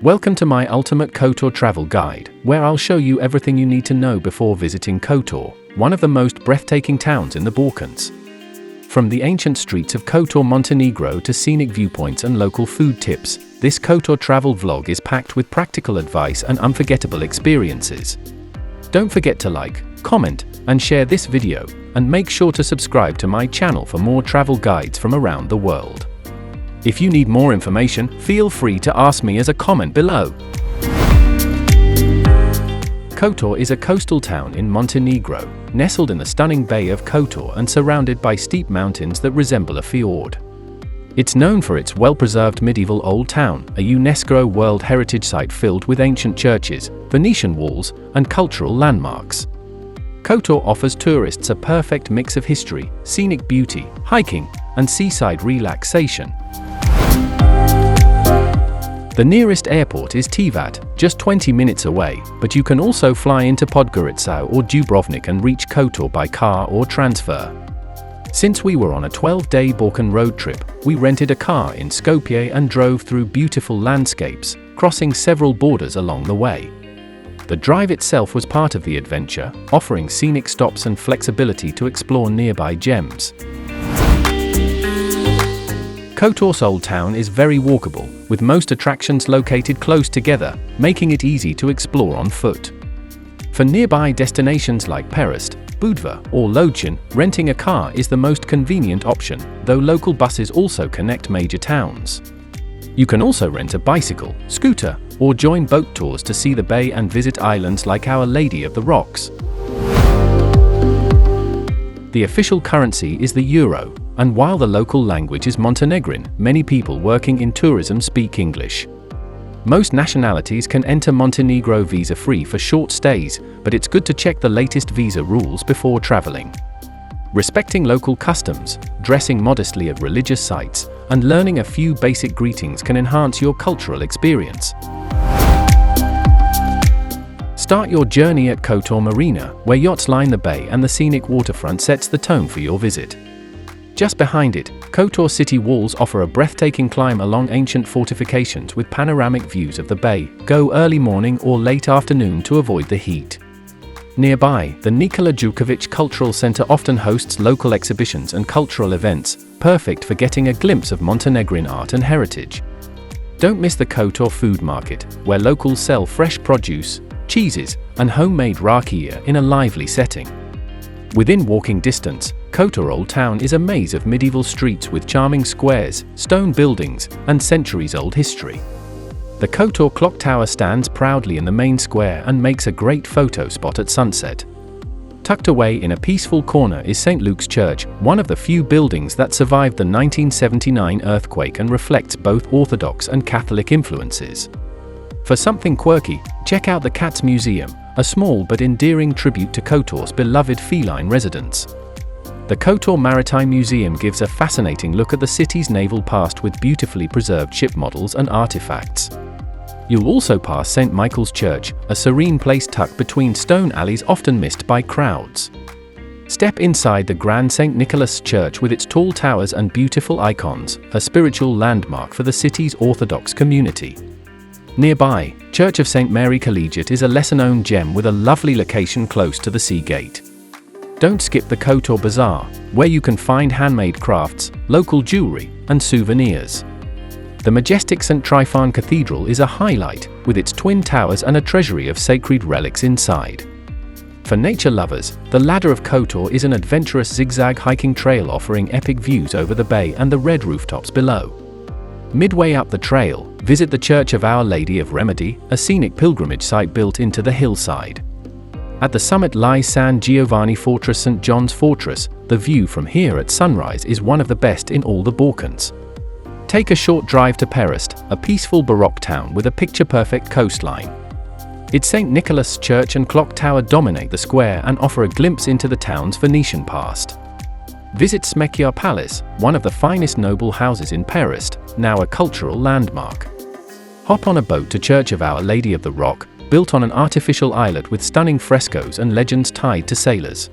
Welcome to my ultimate Kotor travel guide, where I'll show you everything you need to know before visiting Kotor, one of the most breathtaking towns in the Balkans. From the ancient streets of Kotor Montenegro to scenic viewpoints and local food tips, this Kotor travel vlog is packed with practical advice and unforgettable experiences. Don't forget to like, comment, and share this video, and make sure to subscribe to my channel for more travel guides from around the world. If you need more information, feel free to ask me as a comment below. Kotor is a coastal town in Montenegro, nestled in the stunning Bay of Kotor and surrounded by steep mountains that resemble a fjord. It's known for its well-preserved medieval old town, a UNESCO World Heritage Site filled with ancient churches, Venetian walls, and cultural landmarks. Kotor offers tourists a perfect mix of history, scenic beauty, hiking, and seaside relaxation. The nearest airport is Tivat, just 20 minutes away, but you can also fly into Podgorica or Dubrovnik and reach Kotor by car or transfer. Since we were on a 12-day Balkan road trip, we rented a car in Skopje and drove through beautiful landscapes, crossing several borders along the way. The drive itself was part of the adventure, offering scenic stops and flexibility to explore nearby gems. Kotor's old town is very walkable, with most attractions located close together, making it easy to explore on foot. For nearby destinations like Perast, Budva, or Lovcen, renting a car is the most convenient option, though local buses also connect major towns. You can also rent a bicycle, scooter, or join boat tours to see the bay and visit islands like Our Lady of the Rocks. The official currency is the euro, and while the local language is Montenegrin, many people working in tourism speak English. Most nationalities can enter Montenegro visa-free for short stays, but it's good to check the latest visa rules before traveling. Respecting local customs, dressing modestly at religious sites, and learning a few basic greetings can enhance your cultural experience. Start your journey at Kotor Marina, where yachts line the bay and the scenic waterfront sets the tone for your visit. Just behind it, Kotor city walls offer a breathtaking climb along ancient fortifications with panoramic views of the bay. Go early morning or late afternoon to avoid the heat. Nearby, the Nikola Đurkovic Cultural Center often hosts local exhibitions and cultural events, perfect for getting a glimpse of Montenegrin art and heritage. Don't miss the Kotor food market, where locals sell fresh produce, cheeses, and homemade rakia in a lively setting. Within walking distance, Kotor Old Town is a maze of medieval streets with charming squares, stone buildings, and centuries-old history. The Kotor clock tower stands proudly in the main square and makes a great photo spot at sunset. Tucked away in a peaceful corner is St. Luke's Church, one of the few buildings that survived the 1979 earthquake and reflects both Orthodox and Catholic influences. For something quirky, check out the Cats Museum, a small but endearing tribute to Kotor's beloved feline residents. The Kotor Maritime Museum gives a fascinating look at the city's naval past with beautifully preserved ship models and artifacts. You'll also pass St. Michael's Church, a serene place tucked between stone alleys often missed by crowds. Step inside the Grand St. Nicholas Church with its tall towers and beautiful icons, a spiritual landmark for the city's Orthodox community. Nearby, Church of St. Mary Collegiate is a lesser-known gem with a lovely location close to the sea gate. Don't skip the Kotor Bazaar, where you can find handmade crafts, local jewelry, and souvenirs. The majestic St. Tryphon Cathedral is a highlight, with its twin towers and a treasury of sacred relics inside. For nature lovers, the Ladder of Kotor is an adventurous zigzag hiking trail offering epic views over the bay and the red rooftops below. Midway up the trail, visit the Church of Our Lady of Remedy, a scenic pilgrimage site built into the hillside. At the summit lies San Giovanni Fortress. St. John's Fortress. The view from here at sunrise is one of the best in all the Balkans. Take a short drive to Perast, a peaceful Baroque town with a picture-perfect coastline. Its St. Nicholas Church and clock tower dominate the square and offer a glimpse into the town's Venetian past. Visit Smekja Palace, one of the finest noble houses in Perast, now a cultural landmark. Hop on a boat to Church of Our Lady of the Rock, built on an artificial islet with stunning frescoes and legends tied to sailors.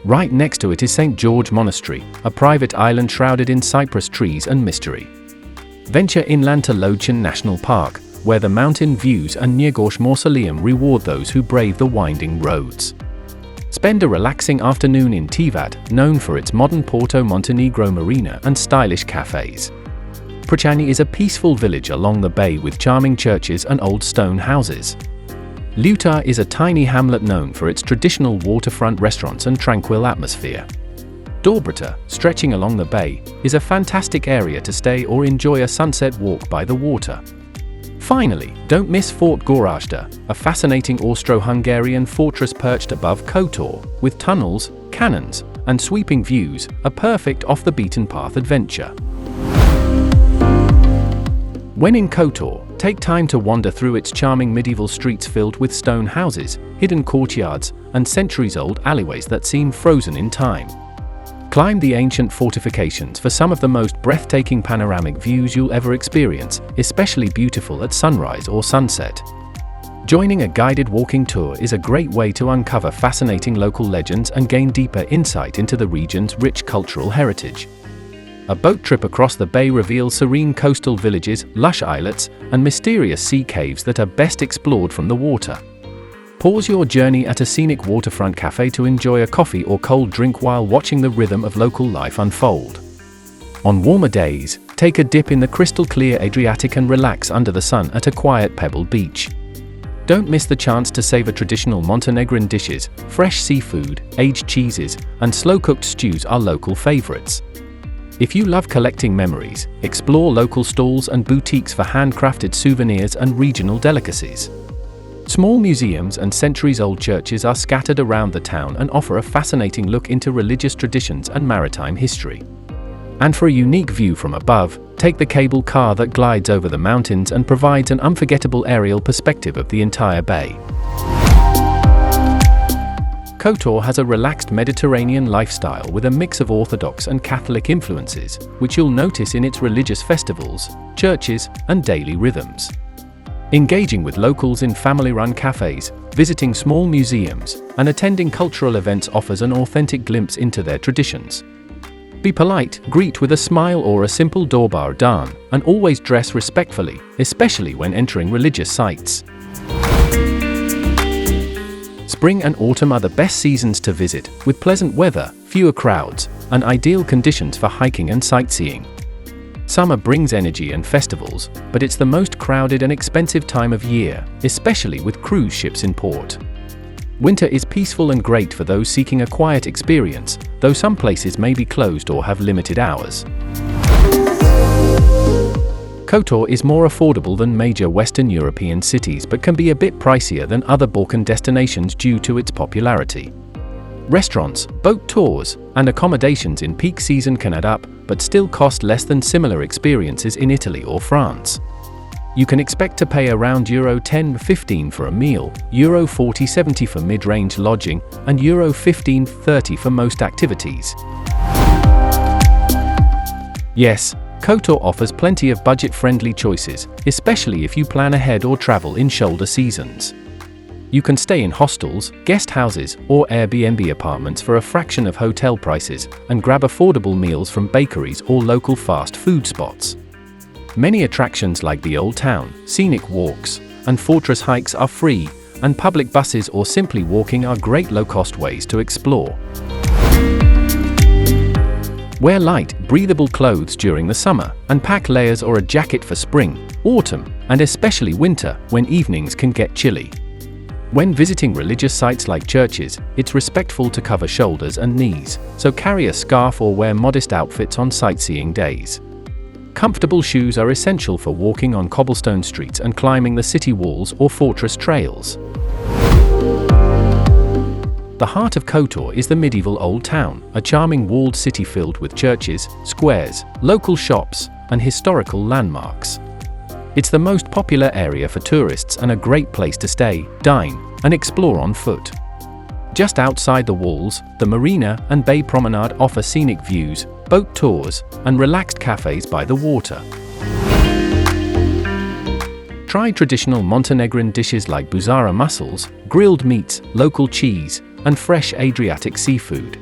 Right next to it is St. George Monastery, a private island shrouded in cypress trees and mystery. Venture inland to Lovcen National Park, where the mountain views and Njegoš mausoleum reward those who brave the winding roads. Spend a relaxing afternoon in Tivat, known for its modern Kotor Montenegro marina and stylish cafes. Prčanj is a peaceful village along the bay with charming churches and old stone houses. Ljuta is a tiny hamlet known for its traditional waterfront restaurants and tranquil atmosphere. Dobrota, stretching along the bay, is a fantastic area to stay or enjoy a sunset walk by the water. Finally, don't miss Fort Goražda, a fascinating Austro-Hungarian fortress perched above Kotor, with tunnels, cannons, and sweeping views, a perfect off-the-beaten-path adventure. When in Kotor, take time to wander through its charming medieval streets filled with stone houses, hidden courtyards, and centuries-old alleyways that seem frozen in time. Climb the ancient fortifications for some of the most breathtaking panoramic views you'll ever experience, especially beautiful at sunrise or sunset. Joining a guided walking tour is a great way to uncover fascinating local legends and gain deeper insight into the region's rich cultural heritage. A boat trip across the bay reveals serene coastal villages, lush islets, and mysterious sea caves that are best explored from the water. Pause your journey at a scenic waterfront cafe to enjoy a coffee or cold drink while watching the rhythm of local life unfold. On warmer days, take a dip in the crystal-clear Adriatic and relax under the sun at a quiet pebbled beach. Don't miss the chance to savor traditional Montenegrin dishes. Fresh seafood, aged cheeses, and slow-cooked stews are local favorites. If you love collecting memories, explore local stalls and boutiques for handcrafted souvenirs and regional delicacies. Small museums and centuries-old churches are scattered around the town and offer a fascinating look into religious traditions and maritime history. And for a unique view from above, take the cable car that glides over the mountains and provides an unforgettable aerial perspective of the entire bay. Kotor has a relaxed Mediterranean lifestyle with a mix of Orthodox and Catholic influences, which you'll notice in its religious festivals, churches, and daily rhythms. Engaging with locals in family-run cafes, visiting small museums, and attending cultural events offers an authentic glimpse into their traditions. Be polite, greet with a smile or a simple Dobar dan, and always dress respectfully, especially when entering religious sites. Spring and autumn are the best seasons to visit, with pleasant weather, fewer crowds, and ideal conditions for hiking and sightseeing. Summer brings energy and festivals, but it's the most crowded and expensive time of year, especially with cruise ships in port. Winter is peaceful and great for those seeking a quiet experience, though some places may be closed or have limited hours. Kotor is more affordable than major Western European cities but can be a bit pricier than other Balkan destinations due to its popularity. Restaurants, boat tours, and accommodations in peak season can add up, but still cost less than similar experiences in Italy or France. You can expect to pay around Euro 10-15 for a meal, Euro 40-70 for mid-range lodging, and Euro 15-30 for most activities. Yes, Kotor offers plenty of budget-friendly choices, especially if you plan ahead or travel in shoulder seasons. You can stay in hostels, guest houses, or Airbnb apartments for a fraction of hotel prices, and grab affordable meals from bakeries or local fast food spots. Many attractions like the Old Town, scenic walks, and fortress hikes are free, and public buses or simply walking are great low-cost ways to explore. Wear light, breathable clothes during the summer, and pack layers or a jacket for spring, autumn, and especially winter, when evenings can get chilly. When visiting religious sites like churches, it's respectful to cover shoulders and knees, so carry a scarf or wear modest outfits on sightseeing days. Comfortable shoes are essential for walking on cobblestone streets and climbing the city walls or fortress trails. The heart of Kotor is the medieval Old Town, a charming walled city filled with churches, squares, local shops, and historical landmarks. It's the most popular area for tourists and a great place to stay, dine, and explore on foot. Just outside the walls, the Marina and Bay Promenade offer scenic views, boat tours, and relaxed cafes by the water. Try traditional Montenegrin dishes like Bazaar mussels, grilled meats, local cheese, and fresh Adriatic seafood.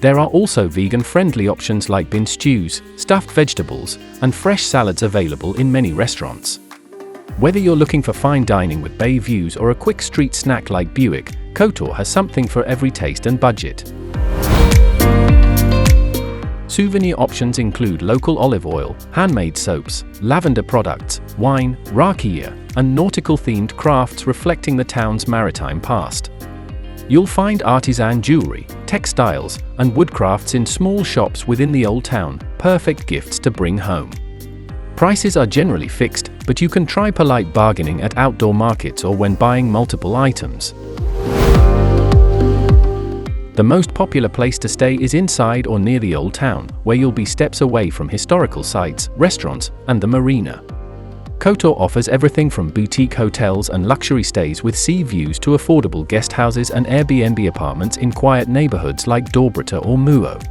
There are also vegan-friendly options like bean stews, stuffed vegetables, and fresh salads available in many restaurants. Whether you're looking for fine dining with bay views or a quick street snack like Buick, Kotor has something for every taste and budget. Souvenir options include local olive oil, handmade soaps, lavender products, wine, rakia, and nautical-themed crafts reflecting the town's maritime past. You'll find artisan jewelry, textiles, and woodcrafts in small shops within the old town, perfect gifts to bring home. Prices are generally fixed, but you can try polite bargaining at outdoor markets or when buying multiple items. The most popular place to stay is inside or near the old town, where you'll be steps away from historical sites, restaurants, and the marina. Kotor offers everything from boutique hotels and luxury stays with sea views to affordable guest houses and Airbnb apartments in quiet neighborhoods like Dobrota or Muo.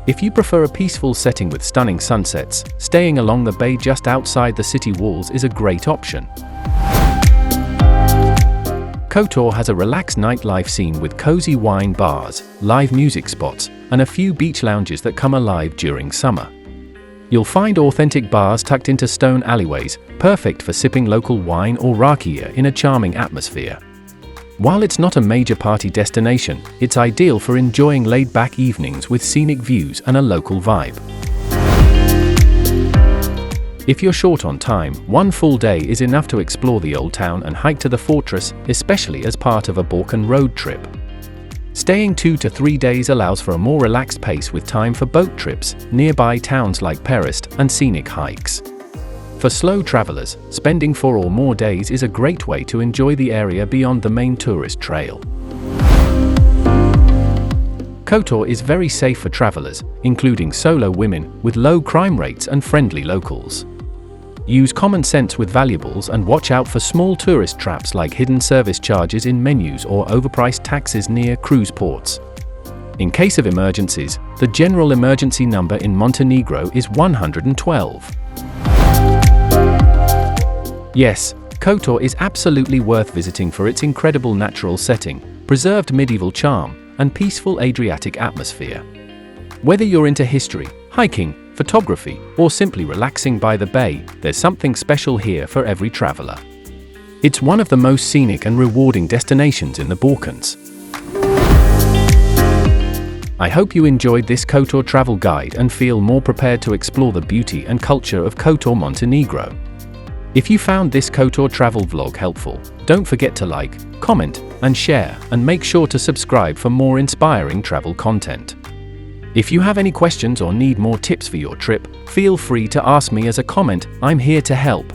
If you prefer a peaceful setting with stunning sunsets, staying along the bay just outside the city walls is a great option. Kotor has a relaxed nightlife scene with cozy wine bars, live music spots, and a few beach lounges that come alive during summer. You'll find authentic bars tucked into stone alleyways, perfect for sipping local wine or rakia in a charming atmosphere. While it's not a major party destination, it's ideal for enjoying laid-back evenings with scenic views and a local vibe. If you're short on time, one full day is enough to explore the old town and hike to the fortress, especially as part of a Balkan road trip. Staying 2 to 3 days allows for a more relaxed pace with time for boat trips, nearby towns like Perast, and scenic hikes. For slow travelers, spending 4 or more days is a great way to enjoy the area beyond the main tourist trail. Kotor is very safe for travelers, including solo women, with low crime rates and friendly locals. Use common sense with valuables and watch out for small tourist traps like hidden service charges in menus or overpriced taxes near cruise ports. In case of emergencies, the general emergency number in Montenegro is 112. Yes, Kotor is absolutely worth visiting for its incredible natural setting, preserved medieval charm, and peaceful Adriatic atmosphere. Whether you're into history, hiking, photography, or simply relaxing by the bay, there's something special here for every traveler. It's one of the most scenic and rewarding destinations in the Balkans. I hope you enjoyed this Kotor travel guide and feel more prepared to explore the beauty and culture of Kotor Montenegro. If you found this Kotor travel vlog helpful, don't forget to like, comment, and share, and make sure to subscribe for more inspiring travel content. If you have any questions or need more tips for your trip, feel free to ask me as a comment. I'm here to help.